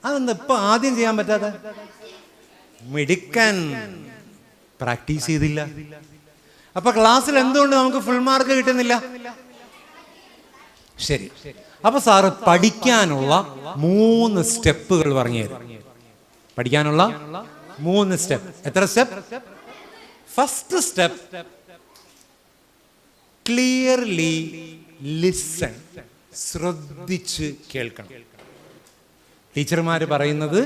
അതെന്താ ഇപ്പൊ ആദ്യം ചെയ്യാൻ പറ്റാതെ? മിടുക്കൻ, പ്രാക്ടീസ് ചെയ്തില്ല. അപ്പൊ ക്ലാസ്സിൽ എന്തുകൊണ്ട് നമുക്ക് ഫുൾ മാർക്ക് കിട്ടുന്നില്ല? ശരി, അപ്പൊ സാറ് പഠിക്കാനുള്ള 3 സ്റ്റെപ്പുകൾ പറഞ്ഞു തരും. പഠിക്കാനുള്ള 3 സ്റ്റെപ്പ്. എത്ര step? First step, clearly listen. ശ്രദ്ധിച്ച് കേൾക്കണം. ടീച്ചർമാര് പറയുന്നത്,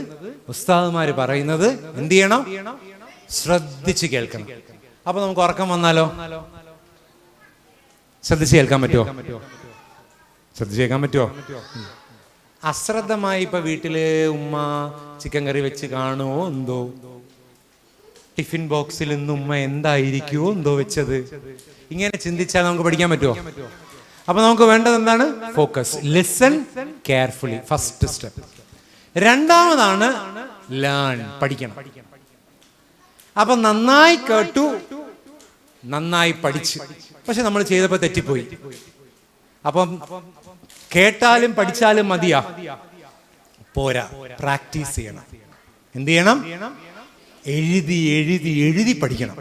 ഉസ്താദുമാര് പറയുന്നത് എന്ത് ചെയ്യണം? ശ്രദ്ധിച്ച് കേൾക്കണം. അപ്പൊ നമുക്ക് ഉറക്കം വന്നാലോ? ശ്രദ്ധിച്ച് കേൾക്കാൻ പറ്റുമോ? ശ്രദ്ധിച്ച് കേൾക്കാൻ പറ്റുമോ? അശ്രദ്ധമായി ഇപ്പൊ വീട്ടില് ഉമ്മ ചിക്കൻ കറി വെച്ച് കാണുമോ എന്തോ, ടിഫിൻ ബോക്സിൽ നിന്ന് ഉമ്മ എന്തായിരിക്കുമോ എന്തോ വെച്ചത്, ഇങ്ങനെ ചിന്തിച്ചാൽ നമുക്ക് പഠിക്കാൻ പറ്റുമോ? അപ്പൊ നമുക്ക് വേണ്ടത് എന്താണ്? Focus, listen carefully. First step. രണ്ടാമതാണ് ലേൺ, പഠിക്കണം. അപ്പൊ നന്നായി കേട്ടു, നന്നായി പഠിച്ചു, പക്ഷെ നമ്മൾ ചെയ്തപ്പോ തെറ്റിപ്പോയി. അപ്പം കേട്ടാലും പഠിച്ചാലും മതിയാ? പോരാ, പ്രാക്ടീസ് ചെയ്യണം. എന്ത് ചെയ്യണം? എഴുതി എഴുതി എഴുതി പഠിക്കണം.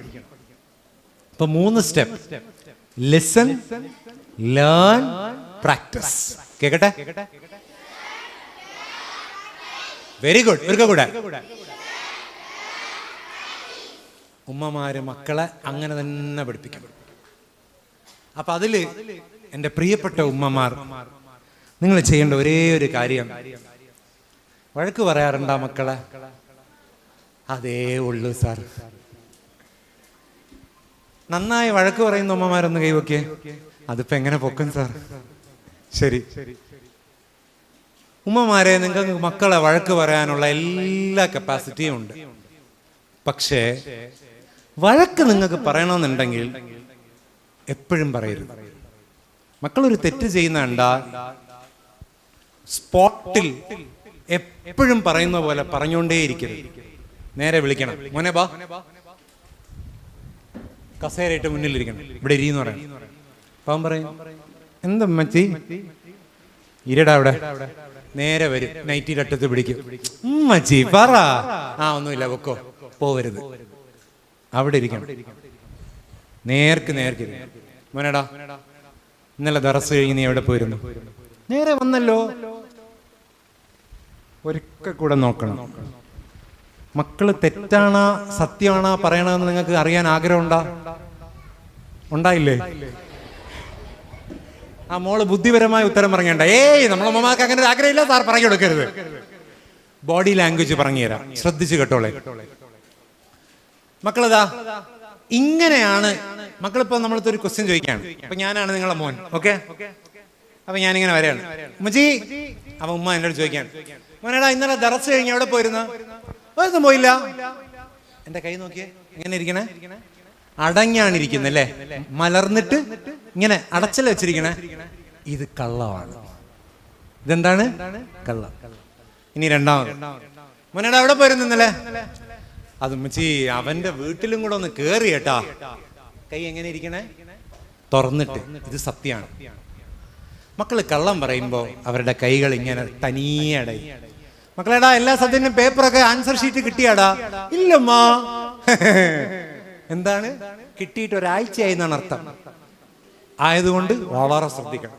അപ്പൊ 3 സ്റ്റെപ്പ്: ലിസൺ, ലേൺ, പ്രാക്ടീസ്. കേക്കട്ടെ? Very good. ഒരിക്കൽ കൂടെ. ഉമ്മമാര് മക്കളെ അങ്ങനെ തന്നെ പഠിപ്പിക്കണം. അപ്പൊ അതില് എൻ്റെ പ്രിയപ്പെട്ട ഉമ്മമാർ, നിങ്ങൾ ചെയ്യേണ്ട ഒരേ ഒരു കാര്യം, വഴക്ക് പറയാറുണ്ടാ മക്കളെ? അതേ ഉള്ളൂ സാർ. നന്നായി വഴക്ക് പറയുന്ന ഉമ്മമാരൊന്ന് കൈവക്കേ. അതിപ്പോ എങ്ങനെ പൊക്കും സാർ? ശരി, ഉമ്മമാരെ, നിങ്ങൾക്ക് മക്കളെ വഴക്ക് പറയാനുള്ള എല്ലാ കപ്പാസിറ്റിയും ഉണ്ട്. പക്ഷേ വഴക്ക് നിങ്ങൾക്ക് പറയണമെന്നുണ്ടെങ്കിൽ എപ്പോഴും പറയരുത്. മക്കളൊരു തെറ്റ് ചെയ്യുന്ന കണ്ടാൽ സ്പോട്ടിൽ എപ്പോഴും പറയുന്ന പോലെ പറഞ്ഞുകൊണ്ടേയിരിക്കരുത്. നേരെ വിളിക്കണം, മോനെ ബാ, കസേരയിട്ട് മുന്നിലിരിക്കണം, ഇവിടെ ഇരിന്ന് പറയണം. അപ്പം പറയും, എന്താ മച്ചി, ഇരടാ അവിടെ. നേരെ വരും, നൈറ്റിയുടെ അറ്റത്ത് പിടിക്കും. മച്ചി പറ. ഒന്നുമില്ല, വെക്കോ, പോവരുത്, അവിടെ ഇരിക്കണം. നേർക്ക് നേർക്ക് മോനടാ, ഇന്നലെ ദറസ് കഴിഞ്ഞ് നീ എവിടെ പോയിരുന്നു? നേരെ വന്നല്ലോ. ഒരിക്കൽ കൂടെ നോക്കണം. മക്കള് തെറ്റാണോ സത്യമാണോ പറയണമെന്ന് നിങ്ങൾക്ക് അറിയാൻ ആഗ്രഹം ഉണ്ടായില്ലേ? ആ മോള് ബുദ്ധിപരമായ ഉത്തരം പറയണ്ട. നമ്മളെ അമ്മമാർക്ക് അങ്ങനെ ഒരു ആഗ്രഹമില്ല സാർ, പറഞ്ഞു കൊടുക്കരുത്. ബോഡി ലാംഗ്വേജ് പറഞ്ഞു തരാം, ശ്രദ്ധിച്ചു കേട്ടോളെ. മക്കളതാ ഇങ്ങനെയാണ്. മക്കളിപ്പോ നമ്മളത്തെ ഒരു ക്വസ്റ്റ്യൻ ചോദിക്കാണ്. ഇപ്പൊ ഞാനാണ് നിങ്ങളെ മോൻ, ഓക്കെ? അപ്പൊ ഞാനിങ്ങനെ വരെയാണ്, ഉമ്മച്ചി. അപ്പൊ ഉമ്മ എന്നോട് ചോദിക്കാൻ, മോനേടാ ഇന്നലെ ദറസ് കഴിഞ്ഞ് എവിടെ പോയിരുന്നു? ഒന്നും പോയില്ല. എന്റെ കൈ നോക്കിയേ, എങ്ങനെ ഇരിക്കണേ? അടഞ്ഞാണിരിക്കുന്നല്ലേ, മലർന്നിട്ട് ഇങ്ങനെ അടച്ചല വെച്ചിരിക്കണേ. ഇത് കള്ളമാണ്. ഇതെന്താണ്? കള്ളം. ഇനി രണ്ടാമത്, മോനേടാ എവിടെ പോയിരുന്നു ഇന്നലെ? അത് ഉമ്മച്ചി അവന്റെ വീട്ടിലും കൂടെ ഒന്ന് കേറി കേട്ടാ. കൈ എങ്ങനെ ഇരിക്കണേ? തുറന്നിട്ട്. ഇത് സത്യമാണ്. മക്കള് കള്ളം പറയുമ്പോ അവരുടെ കൈകൾ ഇങ്ങനെ തനിയെ അടയും. മക്കളെടാ എല്ലാ സത്യത്തിനും പേപ്പറൊക്കെ ആൻസർ ഷീറ്റ് കിട്ടിയാടാ? ഇല്ലമ്മാ. എന്താണ്? കിട്ടിയിട്ട് ഒരാഴ്ചയായി എന്നാണ് അർത്ഥം. ആയതുകൊണ്ട് വളരെ ശ്രദ്ധിക്കണം.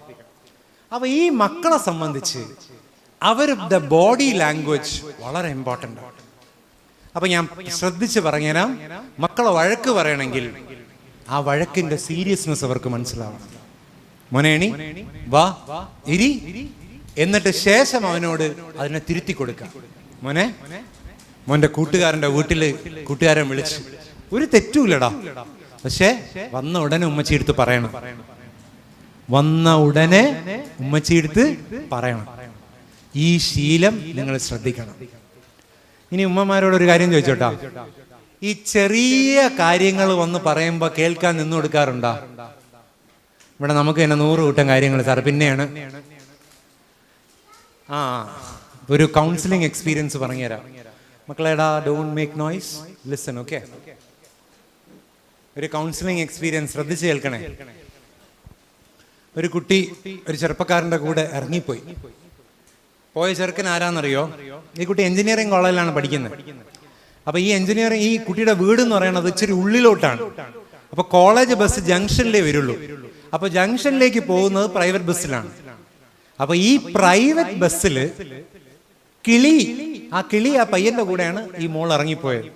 അപ്പൊ ഈ മക്കളെ സംബന്ധിച്ച് അവരുടെ ബോഡി ലാംഗ്വേജ് വളരെ ഇമ്പോർട്ടൻ്റ് ആണ്. അപ്പൊ ഞാൻ ശ്രദ്ധിച്ച് പറഞ്ഞുതരാം. മക്കളെ വഴക്ക് പറയണമെങ്കിൽ ആ വഴക്കിന്റെ സീരിയസ്നെസ് അവർക്ക് മനസ്സിലാവണം. മോനേണി വാ, ഇരി. എന്നിട്ട് ശേഷം അവനോട് അതിനെ തിരുത്തി കൊടുക്കാം. മോനെ, മോന്റെ കൂട്ടുകാരന്റെ വീട്ടില് കൂട്ടുകാരൻ വിളിച്ചു, ഒരു തെറ്റുമില്ലടാ, പക്ഷെ വന്ന ഉടനെ ഉമ്മച്ചി എടുത്ത് പറയണം. വന്ന ഉടനെ ഉമ്മച്ചി എടുത്ത് പറയണം. ഈ ശീലം നിങ്ങൾ ശ്രദ്ധിക്കണം. ഇനി ഉമ്മമാരോട് ഒരു കാര്യം ചോദിച്ചോട്ടാ, ഈ ചെറിയ കാര്യങ്ങൾ വന്ന് പറയുമ്പോ കേൾക്കാൻ നിന്നു കൊടുക്കാറുണ്ടോ? ഇവിടെ നമുക്ക് തന്നെ 100 കൂട്ടം കാര്യങ്ങൾ സാർ. പിന്നെയാണ് ഒരു കൗൺസിലിംഗ് എക്സ്പീരിയൻസ് പറഞ്ഞുതരാം. മക്കളെടാ, don't make noise, listen, okay? ഒരു കൗൺസിലിംഗ് എക്സ്പീരിയൻസ് ശ്രദ്ധിച്ച് കേൾക്കണേ. ഒരു കുട്ടി ഒരു ചെറുപ്പക്കാരന്റെ കൂടെ ഇറങ്ങിപ്പോയി. പോയ ചെറുക്കൻ ആരാന്നറിയോ? ഈ കുട്ടി എഞ്ചിനീയറിംഗ് കോളേജിലാണ് പഠിക്കുന്നത്. അപ്പൊ ഈ എഞ്ചിനീയറിംഗ്, ഈ കുട്ടിയുടെ വീട് എന്ന് പറയുന്നത് ഇച്ചിരി ഉള്ളിലോട്ടാണ്. അപ്പൊ കോളേജ് ബസ് ജംഗ്ഷനിലേ വരുള്ളൂ. അപ്പൊ ജംഗ്ഷനിലേക്ക് പോകുന്നത് പ്രൈവറ്റ് ബസ്സിലാണ്. അപ്പൊ ഈ പ്രൈവറ്റ് ബസ്സില് കിളി ആ പയ്യന്റെ കൂടെയാണ് ഈ മോൾ ഇറങ്ങിപ്പോയത്.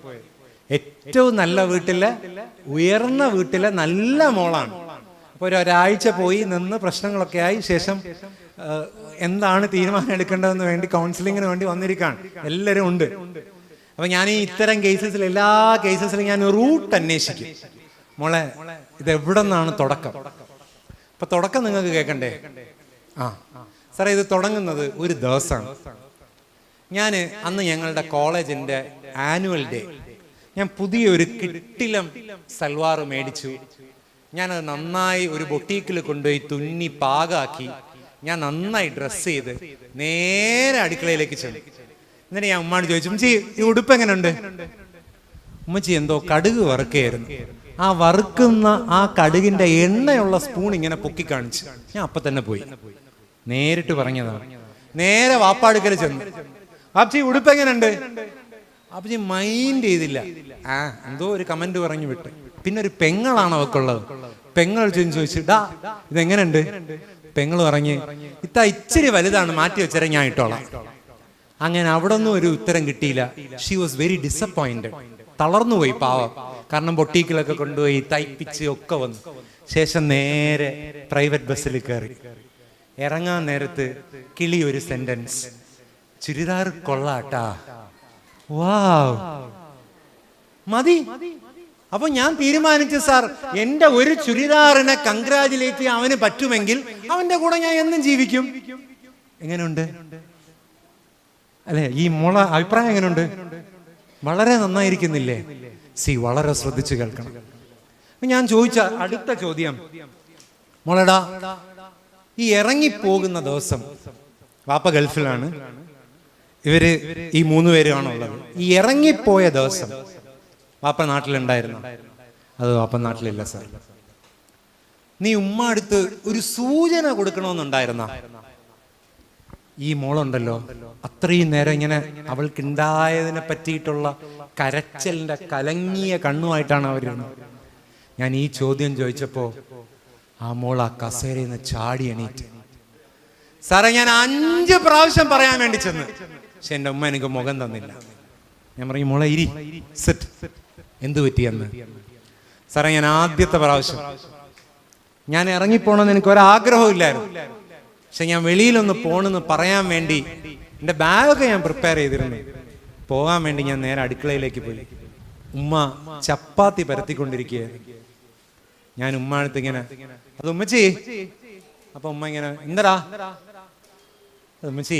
ഏറ്റവും നല്ല വീട്ടിലെ, ഉയർന്ന വീട്ടിലെ നല്ല മോളാണ്. അപ്പൊ ഒരാഴ്ച പോയി നിന്ന് പ്രശ്നങ്ങളൊക്കെ ആയി ശേഷം എന്താണ് തീരുമാനം എടുക്കേണ്ടതെന്ന് വേണ്ടി കൗൺസിലിങ്ങിന് വേണ്ടി വന്നിരിക്കുകയാണ്. എല്ലാവരും ഉണ്ട്. അപ്പൊ ഞാൻ ഈ ഇത്തരം കേസസിൽ, എല്ലാ കേസസിലും ഞാൻ റൂട്ട് അന്വേഷിക്കും. മോളെ, ഇത് എവിടെ നിന്നാണ് തുടക്കം? അപ്പൊ തുടക്കം നിങ്ങൾക്ക് കേൾക്കണ്ടേ? സാറേ, ഇത് തുടങ്ങുന്നത് ഒരു ദിവസമാണ്. ഞാൻ അന്ന് ഞങ്ങളുടെ കോളേജിന്റെ ആനുവൽ ഡേ, ഞാൻ പുതിയൊരു കിട്ടിലം സൽവാർ മേടിച്ചു. ഞാനത് നന്നായി ഒരു ബൊട്ടീക്കിൽ കൊണ്ടുപോയി തുന്നി പാകാക്കി ഞാൻ നന്നായി ഡ്രസ്സ് ചെയ്ത് നേരെ അടുക്കളയിലേക്ക് ചെന്നു. എന്നിട്ട് ഞാൻ ഉമ്മാട് ചോദിച്ചു, ഉമ്മച്ചി ഈ ഉടുപ്പ് എങ്ങനെയുണ്ട്? ഉമ്മച്ചി എന്തോ കടുക് വറുക്കുകയായിരുന്നു. ആ വറുക്കുന്ന ആ കടുകിന്റെ എണ്ണയുള്ള സ്പൂൺ ഇങ്ങനെ പൊക്കി കാണിച്ചു. ഞാൻ അപ്പൊ തന്നെ പോയി, നേരിട്ട് പറഞ്ഞതാണ്. നേരെ വാപ്പാടുക്കൽ ചെന്നു, ആപ്ചി ഉടുപ്പ് എങ്ങനെയുണ്ട്? ആപ്ചി മൈൻഡ് ചെയ്തില്ല. എന്തോ ഒരു കമന്റ് പറഞ്ഞു വിട്ട്. പിന്നെ ഒരു പെങ്ങളാണ് അവക്കുള്ളത്. പെങ്ങൾ ചോദിച്ചു, ഡാ ഇതെങ്ങനെയുണ്ട്? പെങ്ങൾ പറഞ്ഞ്, ഇച്ചിരി വലുതാണ്, മാറ്റി വെച്ചാൽ ഞാൻ ഇട്ടോളാം. അങ്ങനെ അവിടെ ഒന്നും ഒരു ഉത്തരം കിട്ടിയില്ല. She was very disappointed. തളർന്നുപോയി പാവം. കാരണം ബൊട്ടീക്കിലൊക്കെ കൊണ്ടുപോയി തയ്പ്പിച്ച് ഒക്കെ വന്നു. ശേഷം നേരെ പ്രൈവറ്റ് ബസ്സിൽ കയറി. ഇറങ്ങാൻ നേരത്ത് കിളി ഒരു സെന്റൻസ്, ചുരിദാർ കൊള്ളാട്ടാ, വാവ്, മതി. അപ്പൊ ഞാൻ തീരുമാനിച്ചു, സാർ എന്റെ ഒരു ചുരിദാറിനെ കൺഗ്രാജുലേറ്റ് ചെയ്യാൻ അവന് പറ്റുമെങ്കിൽ അവന്റെ കൂടെ ഞാൻ എന്നും ജീവിക്കും. എങ്ങനെയുണ്ട് അല്ലെ? ഈ മോള അഭിപ്രായം എങ്ങനെയുണ്ട്? വളരെ നന്നായിരിക്കുന്നില്ലേ? വളരെ ശ്രദ്ധിച്ചു കേൾക്കണം. ഞാൻ ചോദിച്ച അടുത്ത ചോദ്യം, മോളടാ, ഈ ഇറങ്ങിപ്പോകുന്ന ദിവസം, വാപ്പ ഗൾഫിലാണ്, ഇവര് ഈ 3 പേരുമാണുള്ളത്. ഈ ഇറങ്ങിപ്പോയ ദിവസം വാപ്പ നാട്ടിലുണ്ടായിരുന്നു? അത് വാപ്പ നാട്ടിലില്ല സാർ. നീ ഉമ്മ അടുത്ത് ഒരു സൂചന കൊടുക്കണമെന്നുണ്ടായിരുന്ന? ഈ മോളുണ്ടല്ലോ, അത്രയും നേരം ഇങ്ങനെ അവൾക്കുണ്ടായതിനെ പറ്റിയിട്ടുള്ള കരച്ചലിന്റെ കലങ്ങിയ കണ്ണുമായിട്ടാണ് അവരിരുന്നത്. ഞാൻ ഈ ചോദ്യം ചോദിച്ചപ്പോ ആ മോൾ ആ കസേരയിൽ നിന്ന് ചാടി എണീറ്റ്. സാറേ, ഞാൻ 5 പ്രാവശ്യം പറയാൻ വേണ്ടി ചെന്ന്, പക്ഷെ എൻ്റെ ഉമ്മ എനിക്ക് മുഖം തന്നില്ല. ഞാൻ പറയും, മോളെ ഇരി, സിറ്റ്. എന്തു പറ്റിയെന്ന്? സാറേ, ഞാൻ ആദ്യത്തെ പ്രാവശ്യം ഞാൻ ഇറങ്ങിപ്പോണെന്ന് എനിക്ക് ഒരാഗ്രഹവും ഇല്ലായിരുന്നു. പക്ഷെ ഞാൻ വെളിയിലൊന്ന് പോണെന്ന് പറയാൻ വേണ്ടി എൻ്റെ ബാഗൊക്കെ ഞാൻ പ്രിപ്പയർ ചെയ്തിരുന്നു. പോകാൻ വേണ്ടി ഞാൻ നേരെ അടുക്കളയിലേക്ക് പോയി. ഉമ്മ ചപ്പാത്തി പരത്തിക്കൊണ്ടിരിക്കുകയായിരുന്നു. ഞാൻ ഉമ്മ അടുത്ത് ഇങ്ങനെ, അത് ഉമ്മച്ചി. അപ്പൊ ഉമ്മ ഇങ്ങനെ, എന്തടാ? ഉമ്മച്ചി,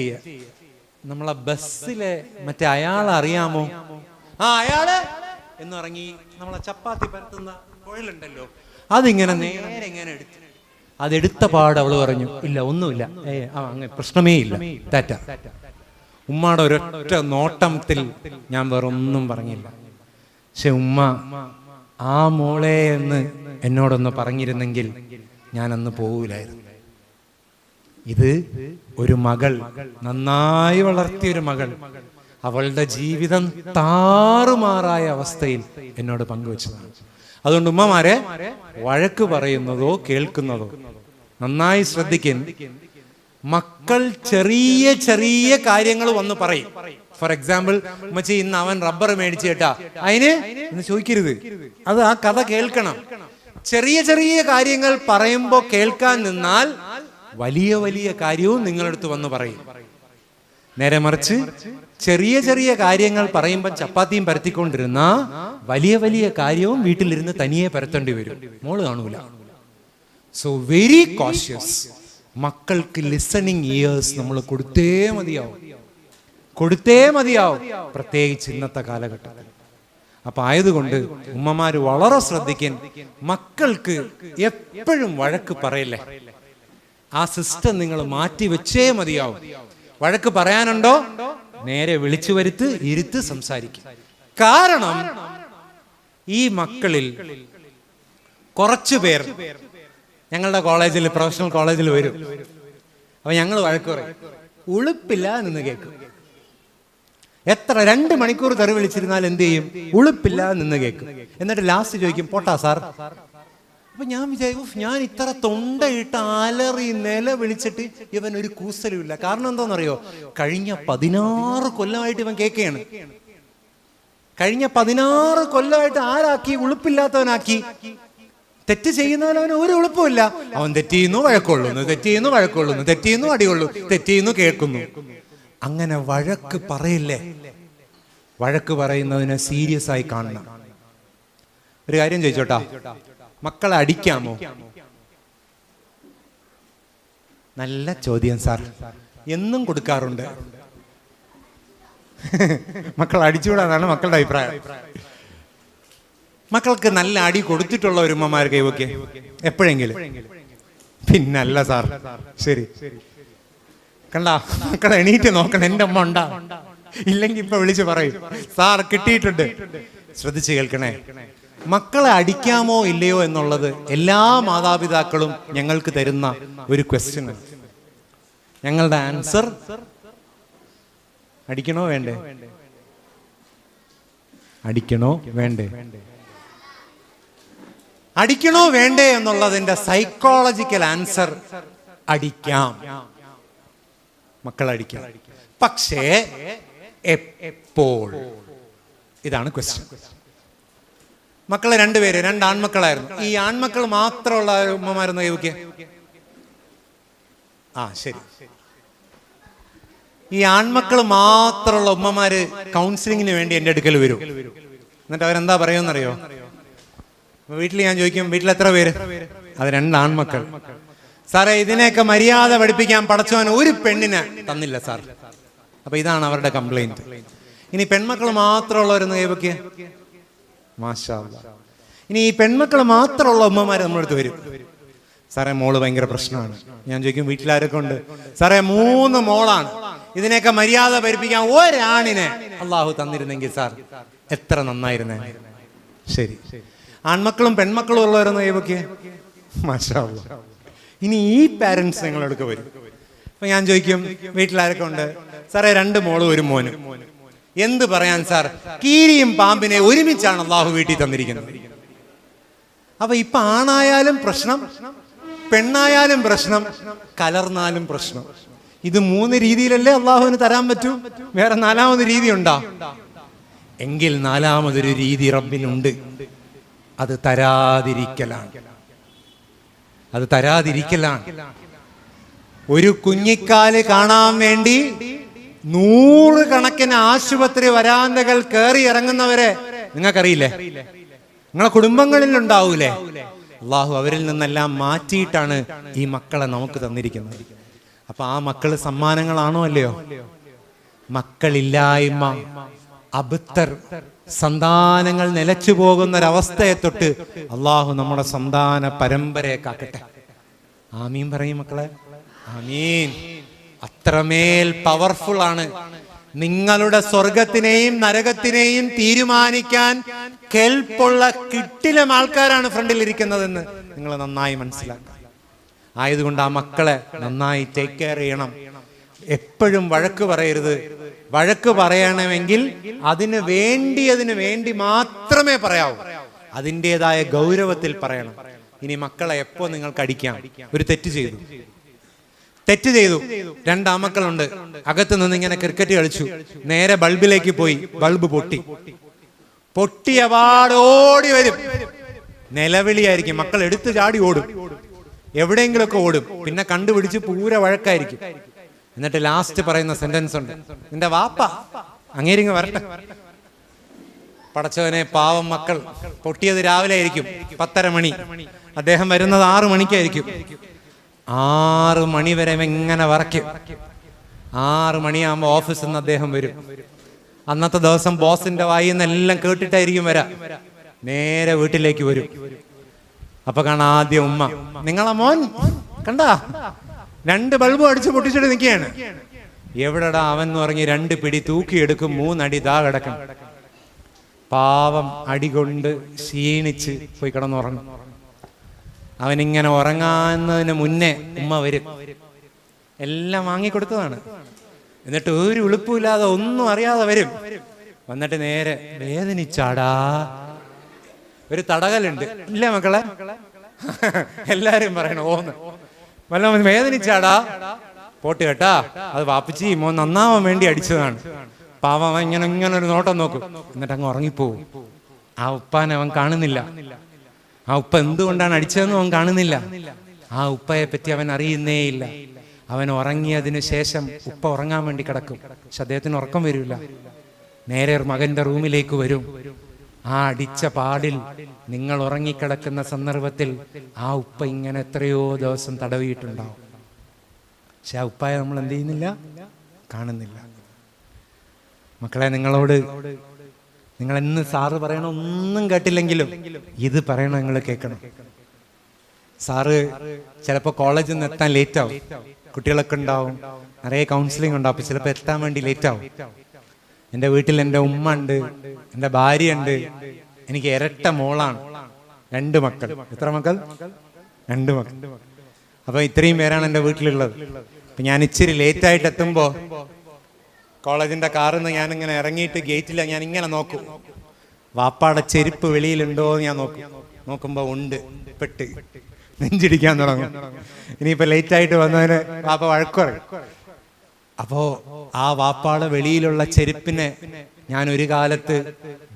നമ്മളെ ബസ്സിലെ മറ്റേ അയാളെ അറിയാമോ? അയാള് എന്ന് ഇറങ്ങി നമ്മളെ ചപ്പാത്തി പരത്തുന്ന കുഴലുണ്ടല്ലോ, അതിങ്ങനെ നേരെ ഇങ്ങനെ എടുത്തു. അതെടുത്ത പാട് അവള് പറഞ്ഞു, ഇല്ല ഒന്നുമില്ല, അങ്ങനെ പ്രശ്നമേ ഇല്ല, ടാറ്റ. ഉമ്മയുടെ ഒരൊറ്റ നോട്ടത്തിൽ ഞാൻ വേറെ ഒന്നും പറഞ്ഞില്ല. പക്ഷെ ഉമ്മ ആ മോളെ എന്ന് എന്നോടൊന്ന് പറഞ്ഞിരുന്നെങ്കിൽ ഞാൻ അന്ന് പോകൂലായിരുന്നു. ഇത് ഒരു മകൾ, നന്നായി വളർത്തിയൊരു മകൾ, അവളുടെ ജീവിതം താറുമാറായ അവസ്ഥയിൽ എന്നോട് പങ്കുവച്ചതാണ്. അതുകൊണ്ട് ഉമ്മമാരെ, വഴക്ക് പറയുന്നതോ കേൾക്കുന്നതോ നന്നായി ശ്രദ്ധിക്കും. മക്കൾ ചെറിയ ചെറിയ കാര്യങ്ങൾ വന്ന് പറയും. ഫോർ എക്സാമ്പിൾ, ഉമ്മച്ചി ഇന്ന് അവൻ റബ്ബർ മേടിച്ചു കേട്ടാ, അതിന് എന്ന് ചോദിക്കരുത്. അത് ആ കഥ കേൾക്കണം. ചെറിയ ചെറിയ കാര്യങ്ങൾ പറയുമ്പോ കേൾക്കാൻ നിന്നാൽ വലിയ വലിയ കാര്യവും നിങ്ങളടുത്ത് വന്ന് പറയും. നേരെ മറിച്ച് ചെറിയ ചെറിയ കാര്യങ്ങൾ പറയുമ്പോൾ ചപ്പാത്തിയും പരത്തിക്കൊണ്ടിരുന്ന വലിയ വലിയ കാര്യവും വീട്ടിലിരുന്ന് തനിയെ പരത്തേണ്ടി വരും, മോള് കാണൂല. So very cautious. മക്കൾക്ക് ലിസണിങ് ഇയേഴ്സ് നമ്മൾ കൊടുത്തേ മതിയാവും, പ്രത്യേകിച്ച് ഇന്നത്തെ കാലഘട്ടത്തിൽ. അപ്പൊ ആയതുകൊണ്ട് ഉമ്മമാര് വളരെ ശ്രദ്ധിക്കാൻ. മക്കൾക്ക് എപ്പോഴും വഴക്ക് പറയില്ലേ, ആ സിസ്റ്റം നിങ്ങൾ മാറ്റി വെച്ചേ മതിയാവും. വഴക്ക് പറയാനുണ്ടോ, നേരെ വിളിച്ചു വരുത്ത്, ഇരുത്ത്, സംസാരിക്കും. കാരണം ഈ മക്കളിൽ കുറച്ചു പേർ ഞങ്ങളുടെ കോളേജിൽ, പ്രൊഫഷണൽ കോളേജിൽ വരും. അപ്പൊ ഞങ്ങൾ വഴക്ക് പറയും, ഉളുപ്പില്ല നിന്ന് കേൾക്കും. എത്ര 2 മണിക്കൂർ തെറി വിളിച്ചിരുന്നാൽ എന്ത് ചെയ്യും? ഉളുപ്പില്ല നിന്ന് കേൾക്കും. എന്നിട്ട് ലാസ്റ്റ് ചോദിക്കും പോട്ടാ സാർ. അപ്പൊ ഞാൻ വിചാരിക്കും, ഞാൻ ഇത്ര തൊണ്ടയിട്ട് അലറി നില വിളിച്ചിട്ട് ഇവൻ ഒരു കൂസലുമില്ല. കാരണം എന്താണെന്നറിയോ? കഴിഞ്ഞ 16 കൊല്ലമായിട്ട് ഇവൻ കേൾക്കുകയാണ്. കഴിഞ്ഞ 16 കൊല്ലമായിട്ട് ആരാക്കി? ഉളുപ്പില്ലാത്തവനാക്കി. തെറ്റ് ചെയ്യുന്നവനവന് ഒരു എളുപ്പമില്ല. അവൻ തെറ്റിയുന്നു വഴക്കൊള്ളുന്നു, തെറ്റിയുന്നു വഴക്കൊള്ളുന്നു, തെറ്റിയുന്നു അടികൊള്ളു, തെറ്റിയുന്നു കേൾക്കുന്നു. അങ്ങനെ വഴക്ക് പറയില്ലേ? വഴക്ക് പറയുന്നതിനെ സീരിയസ് ആയി കാണണം. ഒരു കാര്യം ചോദിച്ചോട്ടാ, മക്കളെ അടിക്കാമോ? നല്ല ചോദ്യം സാർ. എന്നും കൊടുക്കാറുണ്ട്. മക്കൾ അടിച്ചുകൂടാന്നാണ് മക്കളുടെ അഭിപ്രായം. മക്കൾക്ക് നല്ല അടി കൊടുത്തിട്ടുള്ള ഒരു ഉമ്മമാർ കൈവക്കെ എപ്പോഴെങ്കിലും? പിന്നല്ല സാർ. ശരി, കണ്ടാ മക്കളെ എണീറ്റ് നോക്കണം, എന്റെ അമ്മ ഉണ്ടാ. ഇല്ലെങ്കിൽ ഇപ്പൊ വിളിച്ച് പറയും സാർ കിട്ടിയിട്ടുണ്ട്. ശ്രദ്ധിച്ച് കേൾക്കണേ. മക്കളെ അടിക്കാമോ ഇല്ലയോ എന്നുള്ളത് എല്ലാ മാതാപിതാക്കളും ഞങ്ങൾക്ക് തരുന്ന ഒരു ക്വസ്റ്റ്യൻ. ഞങ്ങളുടെ ആൻസർ അടിക്കണോ വേണ്ടേ? അടിക്കണോ വേണ്ടേ? അടിക്കണോ വേണ്ടേ എന്നുള്ളതിന്റെ സൈക്കോളജിക്കൽ ആൻസർ അടിക്കാം. മക്കളടിക്കാം. പക്ഷേ എപ്പോൾ? ഇതാണ് ക്വസ്റ്റ്യൻ. മക്കളെ 2 പേര്, 2 ആൺമക്കളായിരുന്നു. ഈ ആൺമക്കൾ മാത്രമുള്ള ഉമ്മമാരെന്ന് കൈവയ്ക്ക്. ശരി. ഈ ആൺമക്കൾ മാത്രമുള്ള ഉമ്മമാര് കൗൺസിലിങ്ങിന് വേണ്ടി എൻ്റെ അടുക്കൽ വരും. എന്നിട്ട് അവരെന്താ പറയുമെന്നറിയോ? വീട്ടിൽ ഞാൻ ചോദിക്കും, വീട്ടിൽ എത്ര പേര്? അത് 2 ആൺമക്കൾ. സാറേ, ഇതിനെയൊക്കെ മര്യാദ പഠിപ്പിക്കാൻ പടച്ചവൻ ഒരു പെണ്ണിനെ തന്നില്ല സാർ. അപ്പൊ ഇതാണ് അവരുടെ കംപ്ലൈന്റ്. ഇനി പെൺമക്കൾ മാത്രമുള്ളവരെന്ന് കൈവയ്ക്ക്. മാഷാ അല്ലാഹ്. ഇനി ഈ പെൺമക്കൾ മാത്രമുള്ള ഉമ്മമാര് നമ്മളടുത്ത് വരും. സാറേ, മോള് ഭയങ്കര പ്രശ്നമാണ്. ഞാൻ ചോദിക്കും, വീട്ടിലാരൊക്കെ ഉണ്ട്? സാറേ, 3 മോളാണ്. ഇതിനെയൊക്കെ മര്യാദ പഠിപ്പിക്കാൻ ഒരാണിനെ അള്ളാഹു തന്നിരുന്നെങ്കിൽ സാർ എത്ര നന്നായിരുന്നേ. ശരി. ആൺമക്കളും പെൺമക്കളും ഉള്ളവരെന്ന് കൈവയ്ക്ക്. മാഷാ അല്ലാഹ്. ഇനി ഈ പാരന്റ്സ് ഞങ്ങളെടുക്ക വരും. അപ്പൊ ഞാൻ ചോദിക്കും, വീട്ടിലാരൊക്കെ ഉണ്ട്? സാറേ, 2 മോളും 1 മോനും. എന്ത് പറയാൻ സാർ, കീരിയും പാമ്പിനെ ഒരുമിച്ചാണ് അള്ളാഹു വീട്ടിൽ തന്നിരിക്കുന്നത്. അപ്പൊ ഇപ്പൊ ആണായാലും പ്രശ്നം, പെണ്ണായാലും പ്രശ്നം, കലർന്നാലും പ്രശ്നം. ഇത് 3 രീതിയിലല്ലേ അള്ളാഹുവിന് തരാൻ പറ്റൂ? വേറെ 4ാമത് രീതി ഉണ്ടോ? എങ്കിൽ 4ാമതൊരു രീതി റബ്ബിനുണ്ട്. അത് തരാതിരിക്കലാണ്. അത് തരാതിരിക്കലാണ്. ഒരു കുഞ്ഞിക്കാല് കാണാൻ വേണ്ടി 100 കണക്കിന് ആശുപത്രി വരാന്തകൾ കയറി ഇറങ്ങുന്നവരെ നിങ്ങൾക്കറിയില്ലേ? നിങ്ങളെ കുടുംബങ്ങളിൽ ഉണ്ടാവൂലേ? അള്ളാഹു അവരിൽ നിന്നെല്ലാം മാറ്റിയിട്ടാണ് ഈ മക്കളെ നമുക്ക് തന്നിരിക്കുന്നത്. അപ്പൊ ആ മക്കള് സമ്മാനങ്ങളാണോ അല്ലയോ? മക്കളില്ലായ്മ, അബുത്തർ, സന്താനങ്ങൾ നിലച്ചു പോകുന്നൊരവസ്ഥയെ തൊട്ട് അള്ളാഹു നമ്മുടെ സന്താന പരമ്പരയെ കാക്കട്ടെ. ആമീൻ പറയും മക്കളെ, ആമീൻ. അത്രമേൽ പവർഫുൾ ആണ്. നിങ്ങളുടെ സ്വർഗത്തിനെയും നരകത്തിനെയും തീരുമാനിക്കാൻ കെൽപ്പുള്ള കിട്ടിലും ആൾക്കാരാണ് ഫ്രണ്ടിൽ ഇരിക്കുന്നതെന്ന് നിങ്ങൾ നന്നായി മനസ്സിലാക്കുക. ആയതുകൊണ്ട് ആ മക്കളെ നന്നായി ടേക്ക് കെയർ ചെയ്യണം. എപ്പോഴും വഴക്ക് പറയരുത്. വഴക്ക് പറയണമെങ്കിൽ അതിന് വേണ്ടി മാത്രമേ പറയാവൂ. അതിൻ്റെതായ ഗൗരവത്തിൽ പറയണം. ഇനി മക്കളെ എപ്പോ നിങ്ങൾക്ക് അടിക്കാം? ഒരു തെറ്റ് ചെയ്തു 2 ആമക്കളുണ്ട്. അകത്ത് നിന്ന് ഇങ്ങനെ ക്രിക്കറ്റ് കളിച്ചു. നേരെ ബൾബിലേക്ക് പോയി. ബൾബ് പൊട്ടിയ പാടോടി വരും. നിലവിളിയായിരിക്കും. മക്കൾ എടുത്തു ചാടി ഓടും. എവിടെയെങ്കിലുമൊക്കെ ഓടും. പിന്നെ കണ്ടുപിടിച്ച് പൂര വഴക്കായിരിക്കും. എന്നിട്ട് ലാസ്റ്റ് പറയുന്ന സെന്റൻസ് ഉണ്ട്, നിന്റെ വാപ്പ അങ്ങേരിങ്ങ് വരട്ടെ. പടച്ചവനെ, പാവം മക്കൾ. പൊട്ടിയത് രാവിലെ ആയിരിക്കും, 10:30 മണി. അദ്ദേഹം വരുന്നത് 6 മണിക്കായിരിക്കും. 6 മണി വരെ എങ്ങനെ വറയ്ക്കും. 6 മണിയാകുമ്പോൾ ഓഫീസിൽ നിന്ന് അദ്ദേഹം വരും. അന്നത്തെ ദിവസം ബോസിന്റെ വായിൽ നിന്നെല്ലാം കേട്ടിട്ടായിരിക്കും വരാം. നേരെ വീട്ടിലേക്ക് വരും. അപ്പൊ കാണാം ആദ്യം ഉമ്മ, നിങ്ങളെ മോൻ കണ്ടാ 2 ബൾബും അടിച്ച് പൊട്ടിച്ചിട്ട് നിൽക്കുകയാണ്. എവിടെടാ അവൻ എന്ന് പറഞ്ഞ് 2 പിടി തൂക്കിയെടുക്കും. 3 അടി ദാ കിടക്കും. പാവം അടി കൊണ്ട് ക്ഷീണിച്ച് പോയി കിടന്നുറങ്ങും. അവനിങ്ങനെ ഉറങ്ങാന്നതിന് മുന്നേ ഉമ്മ വരും. എല്ലാം വാങ്ങിക്കൊടുത്തതാണ്. എന്നിട്ട് ഒരു ഉളുപ്പില്ലാതെ ഒന്നും അറിയാതെ വരും. വന്നിട്ട് നേരെ വേദനിച്ചാടാ. ഒരു തടകലുണ്ട് ഇല്ല മക്കളെ? എല്ലാരും പറയണ ഓന്ന് വല്ല വേദനിച്ചാടാ പോട്ട് കേട്ടാ, അത് വാപ്പിച്ചി മോൻ നന്നാവാൻ വേണ്ടി അടിച്ചതാണ്. പാവം അവൻ ഇങ്ങനെ ഒരു നോട്ടം നോക്കും, എന്നിട്ട് അങ്ങ് ഉറങ്ങിപ്പോവും. ആ ഉപ്പാനെ അവൻ കാണുന്നില്ല. ആ ഉപ്പ എന്തുകൊണ്ടാണ് അടിച്ചതെന്നും അവൻ കാണുന്നില്ല. ആ ഉപ്പയെ പറ്റി അവൻ അറിയുന്നേ ഇല്ല. അവൻ ഉറങ്ങിയതിനു ശേഷം ഉപ്പ ഉറങ്ങാൻ വേണ്ടി കിടക്കും. പക്ഷെ അദ്ദേഹത്തിന് ഉറക്കം വരില്ല. നേരെ മകന്റെ റൂമിലേക്ക് വരും. ആ അടിച്ച പാടിൽ നിങ്ങൾ ഉറങ്ങിക്കിടക്കുന്ന സന്ദർഭത്തിൽ ആ ഉപ്പ ഇങ്ങനെ എത്രയോ ദിവസം തടവിയിട്ടുണ്ടാവും. പക്ഷെ ആ ഉപ്പായ നമ്മൾ എന്ത് ചെയ്യുന്നില്ല, കാണുന്നില്ല. മക്കളെ, നിങ്ങളോട് നിങ്ങൾ എന്ന് സാറ് പറയണ ഒന്നും കേട്ടില്ലെങ്കിലും ഇത് പറയണ നിങ്ങൾ കേൾക്കണം. സാറ് ചിലപ്പോൾ കോളേജിൽ നിന്ന് എത്താൻ ലേറ്റ് ആവും. കുട്ടികളൊക്കെ ഉണ്ടാവും, നിറയെ കൗൺസിലിംഗ് ഉണ്ടാവും. അപ്പൊ ചിലപ്പോൾ എത്താൻ വേണ്ടി ലേറ്റ് ആവും. എൻ്റെ വീട്ടിൽ എൻ്റെ ഉമ്മ ഉണ്ട്, എൻ്റെ ഭാര്യ ഉണ്ട്, എനിക്ക് ഇരട്ട മോളാണ്, 2 മക്കൾ. എത്ര മക്കൾ? 2 മക്കൾ. അപ്പൊ ഇത്രയും പേരാണ് എൻ്റെ വീട്ടിലുള്ളത്. അപ്പൊ ഞാൻ ഇച്ചിരി ലേറ്റായിട്ട് എത്തുമ്പോ കോളേജിന്റെ കാറിൽ നിന്ന് ഞാനിങ്ങനെ ഇറങ്ങിയിട്ട് ഗേറ്റിൽ ഞാൻ ഇങ്ങനെ നോക്കും, വാപ്പാടെ ചെരുപ്പ് വെളിയിലുണ്ടോ എന്ന് ഞാൻ നോക്കുമ്പോ ഉണ്ട്. പെട്ട് നെഞ്ചിടിക്കാൻ തുടങ്ങും. ഇനിയിപ്പോ ലേറ്റായിട്ട് വന്നതിന് വാപ്പ വഴക്ക് പറയും. അപ്പോ ആ വാപ്പാടെ വെളിയിലുള്ള ചെരുപ്പിനെ ഞാൻ ഒരു കാലത്ത്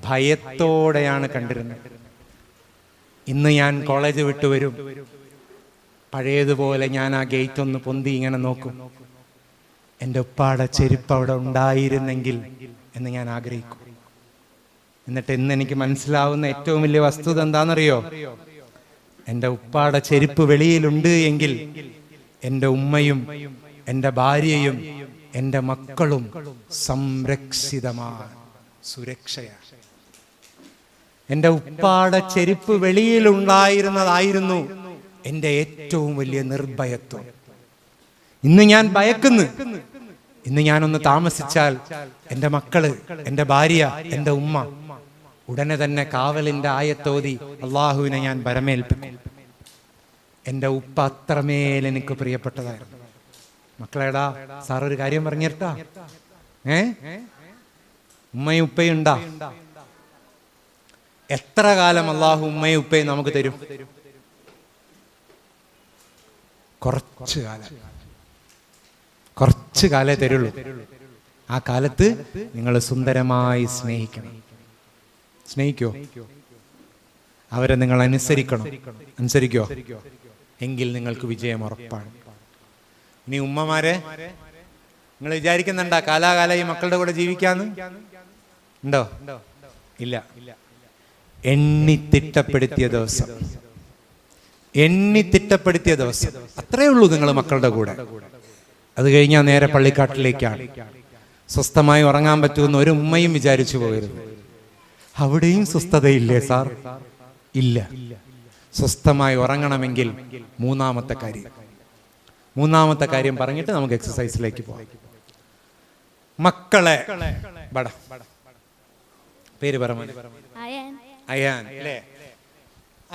ഭയത്തോടെയാണ് കണ്ടിരുന്നത്. ഇന്ന് ഞാൻ കോളേജ് വിട്ടു വരും, പഴയതുപോലെ ഞാൻ ആ ഗേറ്റ് ഒന്ന് പൊന്തി ഇങ്ങനെ നോക്കും, എൻ്റെ ഉപ്പാടെ ചെരുപ്പ് അവിടെ ഉണ്ടായിരുന്നെങ്കിൽ എന്ന് ഞാൻ ആഗ്രഹിക്കും. എന്നിട്ട് ഇന്ന് എനിക്ക് മനസ്സിലാവുന്ന ഏറ്റവും വലിയ വസ്തുത എന്താണെന്നറിയോ? എൻ്റെ ഉപ്പാടെ ചെരുപ്പ് വെളിയിലുണ്ട് എങ്കിൽ എൻ്റെ ഉമ്മയും എൻ്റെ ഭാര്യയും എൻ്റെ മക്കളും സംരക്ഷിതമാണ്, സുരക്ഷയാണ്. എൻ്റെ ഉപ്പാടെ ചെരുപ്പ് വെളിയിലുണ്ടായിരുന്നതായിരുന്നു എൻ്റെ ഏറ്റവും വലിയ നിർഭയത്വം. ഇന്ന് ഞാൻ ഭയക്കുന്നു. ഇന്ന് ഞാനൊന്ന് താമസിച്ചാൽ എൻ്റെ മക്കള്, എൻ്റെ ഭാര്യ, എൻ്റെ ഉമ്മ ഉടനെ തന്നെ കാവലിന്റെ ആയത്തോതി അള്ളാഹുവിനെ ഞാൻ ഭരമേൽപ്പിക്കും. എൻ്റെ ഉപ്പ അത്രമേൽ എനിക്ക് പ്രിയപ്പെട്ടതായിരുന്നു. മക്കളേടാ, സാർ ഒരു കാര്യം പറഞ്ഞിട്ടാ, ഉമ്മയും ഉപ്പയും ഉണ്ടാ? എത്ര കാലം അള്ളാഹു ഉമ്മയും ഉപ്പയും നമുക്ക് തരും? കുറച്ച് കാലേ തരുള്ളൂ. ആ കാലത്ത് നിങ്ങൾ സുന്ദരമായി സ്നേഹിക്കണം. സ്നേഹിക്കോ? അവരെ നിങ്ങൾ അനുസരിക്കോ? എങ്കിൽ നിങ്ങൾക്ക് വിജയം ഉറപ്പാണ്. ഇനി ഉമ്മമാരെ, നിങ്ങൾ വിചാരിക്കുന്നുണ്ടാ കാലാകാലം ഈ മക്കളുടെ കൂടെ ജീവിക്കാന്ന്? ഉണ്ടോ? ഇല്ല. എണ്ണിത്തിട്ടപ്പെടുത്തിയ ദിവസം അത്രേ ഉള്ളൂ നിങ്ങൾ മക്കളുടെ കൂടെ. അത് കഴിഞ്ഞാൽ നേരെ പള്ളിക്കാട്ടിലേക്കാണ്. സ്വസ്ഥമായി ഉറങ്ങാൻ പറ്റുമെന്ന് ഒരു ഉമ്മയും വിചാരിച്ചു പോകരുത്. അവിടെയും സ്വസ്ഥതയില്ലേ സാർ? ഇല്ല. സ്വസ്ഥമായി ഉറങ്ങണമെങ്കിൽ മൂന്നാമത്തെ കാര്യം പറഞ്ഞിട്ട് നമുക്ക് എക്സസൈസിലേക്ക് പോകാം. മക്കളെ, പേര് പറ. അയാൻ അല്ലേ?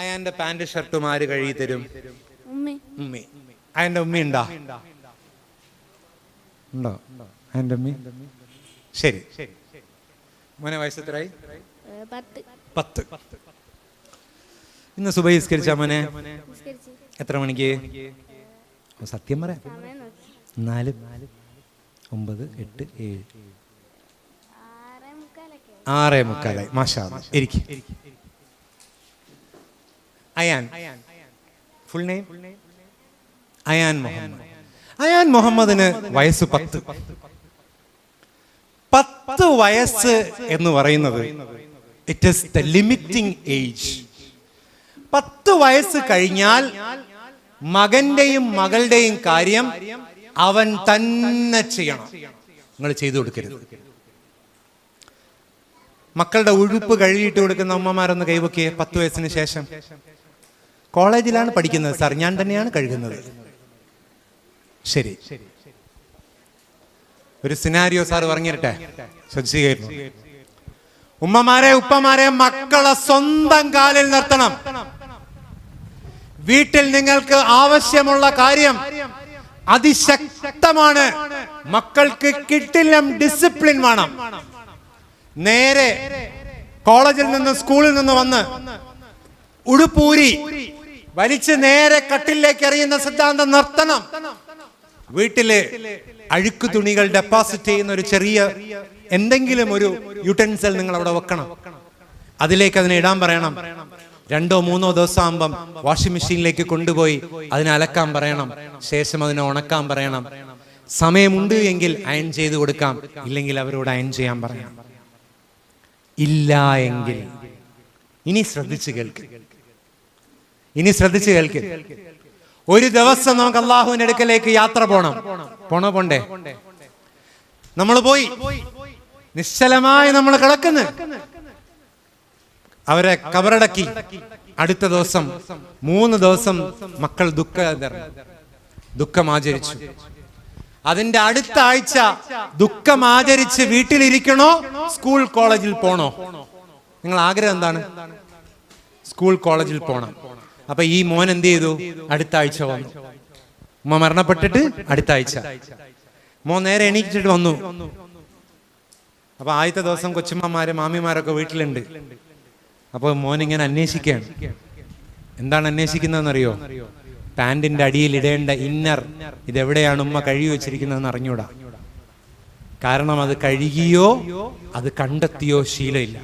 അയാന്റെ പാന്റ് ഷർട്ടും ആര് കഴുകി തരും? ഉമ്മി. അയാന്റെ ഉമ്മ ഉണ്ടോ? അയാന്റെ ഉമ്മി. ശരി. മോനെ വയസ്സ് എത്രയായി? 10. ഇന്ന് സുബഹിസ്കരിച്ച മോനെ? എത്ര മണിക്ക്? സത്യം പറയാം. 4, 9, 8, 7, 6:45. മാഷാ അല്ലാഹ്. ഇരിക്ക്. Ayaan, full name Ayaan Muhammad. അയാൻ മുഹമ്മദിന് വയസ്സ് 10. 10 വയസ്സ് എന്ന് പറയുന്നത് it is the limiting age. 10 വയസ്സ് കഴിഞ്ഞാൽ മകന്റെയും മകളുടെയും കാര്യം അവൻ തന്നെ ചെയ്യണം. നിങ്ങൾ ചെയ്തു കൊടുക്കരുത്. മക്കളുടെ ഉഴുപ്പ് കഴുകിയിട്ട് കൊടുക്കുന്ന ഉമ്മമാരൊന്ന് കൈവക്കിയേ. 10 വയസ്സിന് ശേഷം കോളേജിലാണ് പഠിക്കുന്നത് സാർ, ഞാൻ തന്നെയാണ് കഴുകുന്നത്. ശരി, ഒരു സിനാരിയോ സാർ പറഞ്ഞിരട്ടെ, ശ്രദ്ധിക്കുകയായിരുന്നു. ഉമ്മമാരെ, ഉപ്പമാരെ, മക്കളെ സ്വന്തം കാലിൽ നിർത്തണം. വീട്ടിൽ നിങ്ങൾക്ക് ആവശ്യമുള്ള കാര്യം അതിശക്തമാണ്. മക്കൾക്ക് കിട്ടില്ല, ഡിസിപ്ലിൻ വേണം. നേരെ കോളേജിൽ നിന്ന് സ്കൂളിൽ നിന്ന് വന്ന് ഉടുപ്പൂരി വലിച്ച് നേരെ കട്ടിലേക്ക് എറിയുന്ന സിദ്ധാന്തം നിർത്തണം. വീട്ടില് അഴുക്ക് തുണികൾ ഡെപ്പോസിറ്റ് ചെയ്യുന്ന ഒരു ചെറിയ എന്തെങ്കിലും ഒരു യുട്ടൻസിൽ നിങ്ങൾ അവിടെ വെക്കണം. അതിലേക്ക് അതിനെ ഇടാൻ പറയണം. 2-3 ദിവസം ആകുമ്പം വാഷിംഗ് മെഷീനിലേക്ക് കൊണ്ടുപോയി അതിനെ അലക്കാൻ പറയണം. ശേഷം അതിനെ ഉണക്കാൻ പറയണം. സമയമുണ്ട് എങ്കിൽ അയൺ ചെയ്ത് കൊടുക്കാം, ഇല്ലെങ്കിൽ അവരോട് അയൺ ചെയ്യാൻ പറയാം. ഇല്ല എങ്കിൽ ഇനി ശ്രദ്ധിച്ചു കേൾക്ക്. ഒരു ദിവസം നമുക്ക് അള്ളാഹുവിന്റെ അടുക്കലേക്ക് യാത്ര പോണ്ടേ? നമ്മൾ പോയി നിശ്ചലമായി നമ്മൾ കിടക്കുന്നു. അവരെ കബറടക്കി. അടുത്ത ദിവസം 3 ദിവസം മക്കൾ ദുഃഖമാചരിച്ചു. അതിന്റെ അടുത്ത ആഴ്ച ദുഃഖമാചരിച്ച് വീട്ടിലിരിക്കണോ, സ്കൂൾ കോളേജിൽ പോണോ? നിങ്ങൾ ആഗ്രഹം എന്താണ്? സ്കൂൾ കോളേജിൽ പോണം. അപ്പൊ ഈ മോൻ എന്ത് ചെയ്തു? അടുത്ത ആഴ്ച വന്നു. ഉമ്മ മരണപ്പെട്ടിട്ട് അടുത്ത ആഴ്ച മോൻ നേരെ എണീറ്റിട്ട് വന്നു. അപ്പൊ ആദ്യത്തെ ദിവസം കൊച്ചുമ്മമാര് മാമിമാരൊക്കെ വീട്ടിലുണ്ട്. അപ്പൊ മോൻ ഇങ്ങനെ അന്വേഷിക്കുകയാണ്. എന്താണ് അന്വേഷിക്കുന്നതെന്നറിയോ? പാന്റിന്റെ അടിയിൽ ഇടേണ്ട ഇന്നർ ഇതെവിടെയാണ് ഉമ്മ കഴുകി വെച്ചിരിക്കുന്നതെന്ന് അറിഞ്ഞൂടാ. കാരണം അത് കഴുകിയോ അത് കണ്ടെത്തിയോ ശീലമില്ല.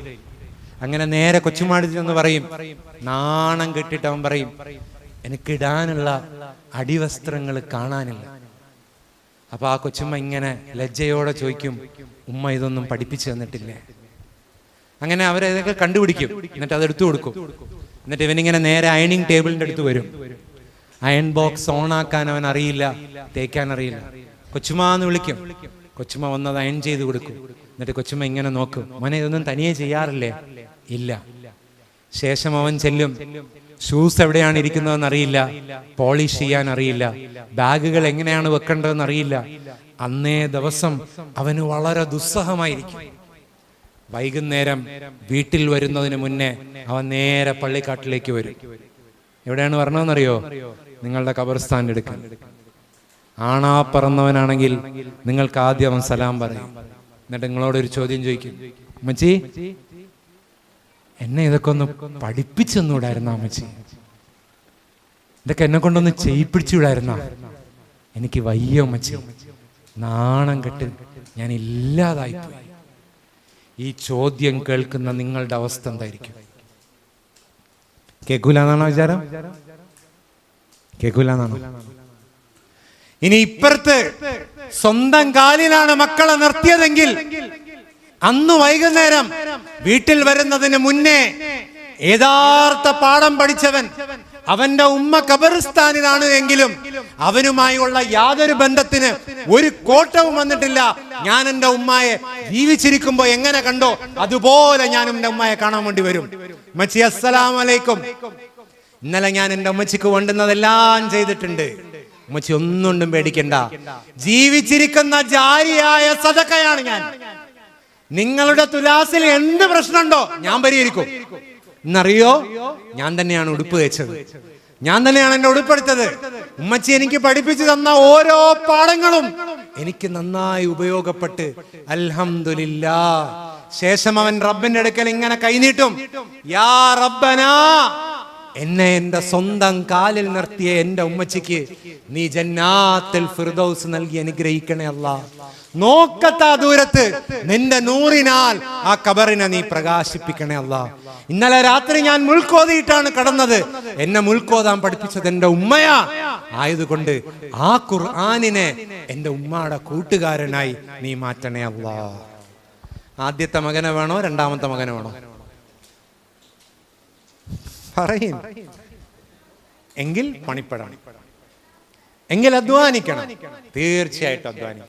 അങ്ങനെ നേരെ കൊച്ചുമാടി എന്ന് പറയും. നാണം കെട്ടിട്ട് അവൻ പറയും, എനിക്കിടാനുള്ള അടിവസ്ത്രങ്ങൾ കാണാനില്ല. അപ്പൊ ആ കൊച്ചുമ്മ ഇങ്ങനെ ലജ്ജയോടെ ചോദിക്കും, ഉമ്മ ഇതൊന്നും പഠിപ്പിച്ചു തന്നിട്ടില്ലേ? അങ്ങനെ അവരതൊക്കെ കണ്ടുപിടിക്കും. എന്നിട്ട് അത് എടുത്തു കൊടുക്കും. എന്നിട്ട് ഇവനിങ്ങനെ നേരെ അയണിങ് ടേബിളിന്റെ അടുത്ത് വരും. അയൺ ബോക്സ് ഓണാക്കാൻ അവൻ അറിയില്ല, തേക്കാൻ അറിയില്ല. കൊച്ചുമാന്ന് വിളിക്കും. കൊച്ചുമ്മ വന്നത് അയൺ ചെയ്ത് കൊടുക്കും. എന്നിട്ട് കൊച്ചുമ്മ ഇങ്ങനെ നോക്കും, മോനെ ഇതൊന്നും തനിയെ ചെയ്യാറില്ലേ? ഇല്ല. ശേഷം അവൻ ചെല്ലും. ഷൂസ് എവിടെയാണ് ഇരിക്കുന്നതെന്ന് അറിയില്ല, പോളിഷ് ചെയ്യാൻ അറിയില്ല, ബാഗുകൾ എങ്ങനെയാണ് വെക്കേണ്ടതെന്ന് അറിയില്ല. അന്നേ ദിവസം അവന് വളരെ ദുസ്സഹമായിരിക്കും. വൈകുന്നേരം വീട്ടിൽ വരുന്നതിന് മുന്നേ അവൻ നേരെ പള്ളിക്കാട്ടിലേക്ക് വരും. എവിടെയാണ് വരണമെന്നറിയോ? നിങ്ങളുടെ ഖബർസ്ഥാന്റെ അടുക്കൽ. ആണാ പറന്നവനാണെങ്കിൽ നിങ്ങൾക്ക് ആദ്യം അവൻ സലാം പറയും. എന്നിട്ട് നിങ്ങളോടൊരു ചോദ്യം ചോദിക്കും, അമ്മച്ചി എന്നെ ഇതൊക്കെ ഒന്ന് പഠിപ്പിച്ചെന്നൂടായിരുന്ന? അമ്മച്ചി ഇതൊക്കെ എന്നെ കൊണ്ടൊന്ന് ചെയ്യിപ്പിച്ചുവിടായിരുന്ന? എനിക്ക് വയ്യ അമ്മച്ചി, നാണം കെട്ട് ഞാൻ ഇല്ലാതായിപ്പോയി. ഈ ചോദ്യം കേൾക്കുന്ന നിങ്ങളുടെ അവസ്ഥ എന്തായിരിക്കും? കേൾക്കൂലെന്നാണോ വിചാരം? കേൾക്കൂലെന്നാണോ? ഇനി ഇപ്പുറത്ത് സ്വന്തം കാലിലാണ് മക്കളെ നിർത്തിയതെങ്കിൽ അന്ന് വൈകുന്നേരം വീട്ടിൽ വരുന്നതിന് മുന്നേ യഥാർത്ഥ പാഠം പഠിച്ചവൻ, അവന്റെ ഉമ്മ ഖബർസ്ഥാനിലാണ് എങ്കിലും അവനുമായുള്ള യാതൊരു ബന്ധത്തിന് ഒരു കോട്ടവും വന്നിട്ടില്ല. ഞാൻ എന്റെ ഉമ്മയെ ജീവിച്ചിരിക്കുമ്പോ എങ്ങനെ കണ്ടോ അതുപോലെ ഞാനും എന്റെ ഉമ്മയെ കാണാൻ വേണ്ടി വരും. ഉമ്മച്ചി അസ്സലാമു അലൈക്കും, ഇന്നലെ ഞാൻ എന്റെ ഉമ്മച്ചിക്ക് വേണ്ടുന്നതെല്ലാം ചെയ്തിട്ടുണ്ട്. ഉമ്മച്ചി ഒന്നുകൊണ്ടും പേടിക്കണ്ട, ജീവിച്ചിരിക്കുന്ന ജാരിയായ സദഖയാണ് ഞാൻ. നിങ്ങളുടെ തുലാസിൽ എന്ത് പ്രശ്നമുണ്ടോ ഞാൻ പരിഹരിക്കും. എന്നറിയോ, ഞാൻ തന്നെയാണ് ഉടുപ്പ് തേച്ചത്, ഞാൻ തന്നെയാണ് എന്നെ ഉടുപ്പെടുത്തത്. ഉമ്മച്ചി എനിക്ക് പഠിപ്പിച്ചു തന്ന ഓരോ പാഠങ്ങളും എനിക്ക് നന്നായി ഉപയോഗപ്പെട്ട് അൽഹംദുലില്ലാ. ശേഷം അവൻ റബ്ബിന്റെ അടുക്കൽ ഇങ്ങനെ കൈനീട്ടും, യാ റബ്ബനാ, എന്നെ എന്റെ സ്വന്തം കാലിൽ നിർത്തിയ എന്റെ ഉമ്മച്ചിക്ക് നീ ജന്നാത്തുൽ ഫിർദൗസ് നൽകി അനുഗ്രഹിക്കണേ അല്ലാ. നോക്കത്താ ദൂരത്ത് നിന്റെ നൂറിനാൽ ആ ഖബറിനെ നീ പ്രകാശിപ്പിക്കണേ അല്ലാ. ഇന്നലെ രാത്രി ഞാൻ മുൾക്കോതിയിട്ടാണ് കടന്നത്. എന്നെ മുൾക്കോതാൻ പഠിപ്പിച്ചത് എന്റെ ഉമ്മയാ ആയതുകൊണ്ട് ആ ഖുർആനിനെ എന്റെ ഉമ്മയുടെ കൂട്ടുകാരനായി നീ മാറ്റണേ അല്ലാ. ആദ്യത്തെ മകനെ വേണോ രണ്ടാമത്തെ മകനെ വേണോ? പറയും. എങ്കിൽ പണിപ്പെടണം, എങ്കിൽ അധ്വാനിക്കണം, തീർച്ചയായിട്ടും അധ്വാനിക്കണം.